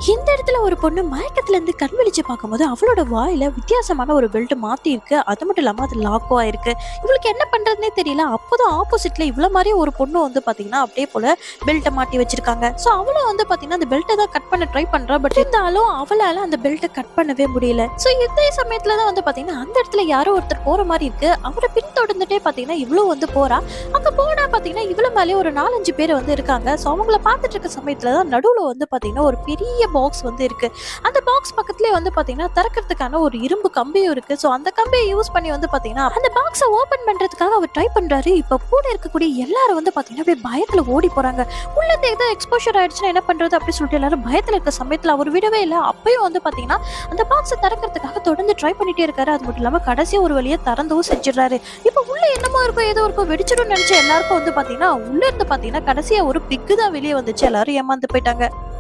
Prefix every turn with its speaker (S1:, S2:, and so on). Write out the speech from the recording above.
S1: இந்த இடத்துல ஒரு பொண்ணு மயக்கத்துல இருந்து கண் விழிச்சு பார்க்கும்போது அவளோட வாயில வித்தியாசமான ஒரு பெல்ட் மாட்டி இருக்கு. அது மட்டும் இல்லாம அது லாக்கோ ஆயிருக்கு. இவளுக்கு என்ன பண்றதுன்னே தெரியல. அப்போதான் ஆப்போசிட்ல இவ்வளவு மாதிரி ஒரு பொண்ணு வந்து பாத்தீங்கன்னா அப்படியே போல பெல்ட்டை மாட்டி வச்சிருக்காங்க. சோ அவளும் வந்து பாத்தீங்கன்னா அந்த பெல்ட்டை தான் கட் பண்ண ட்ரை பண்றா. பட் இருந்தாலும் அவளால அந்த பெல்ட்டை கட் பண்ணவே முடியல. சோ இதே சமயத்துல தான் வந்து பாத்தீங்கன்னா அந்த இடத்துல யாரோ ஒருத்தர் போற மாதிரி இருக்கு. அவரை பின்தொடர்ந்துட்டே பாத்தீங்கன்னா இவ்வளவு வந்து போறா. அங்க போனா பாத்தீங்கன்னா இவ்வளவு மேலே ஒரு 4-5 பேர் வந்து இருக்காங்க. சோ அவங்கள பாத்துட்டு இருக்க சமயத்துல தான் நடுவுல வந்து பாத்தீங்கன்னா ஒரு பெரிய பாக்ஸ் வந்து இருக்கு. அந்த பாக்ஸ் பக்கத்துலயே வந்து பாத்தீங்கன்னா திறக்கிறதுக்கான ஒரு இரும்பு கம்பியும் இருக்கு. சோ அந்த கம்பியை யூஸ் பண்ணி வந்து பாத்தீங்கன்னா அந்த பாக்ஸை ஓபன் பண்றதுக்காக அவர் ட்ரை பண்றாரு. இப்ப கூட இருக்கக்கூடிய எல்லாரும் வந்து பாத்தீங்கன்னா அப்படியே பயத்துல ஓடி போறாங்க. உள்ள இருந்து ஏதோ எக்ஸ்போஷர் ஆயிடுச்சுன்னா என்ன பண்றது அப்படின்னு சொல்லிட்டு எல்லாரும் பயத்துல இருக்க சமயத்துல அவர் விடவே இல்லை. அப்பயும் வந்து பாத்தீங்கன்னா அந்த பாக்ஸை திறக்கிறதுக்காக தொடர்ந்து ட்ரை பண்ணிட்டே இருக்காரு. அது மட்டும் இல்லாம கடைசியா ஒரு வழியை திறந்தவும் செஞ்சிடறாரு. இப்ப உள்ள என்னமோ இருக்கும் ஏதோ இருக்கும் வெடிச்சிடும் நினைச்ச எல்லாருக்கும் வந்து பாத்தீங்கன்னா உள்ள இருந்து பாத்தீங்கன்னா கடைசியா ஒரு பிக்கு தான் வெளியே வந்துச்சு. எல்லாரும் ஏமாந்து போயிட்டாங்க.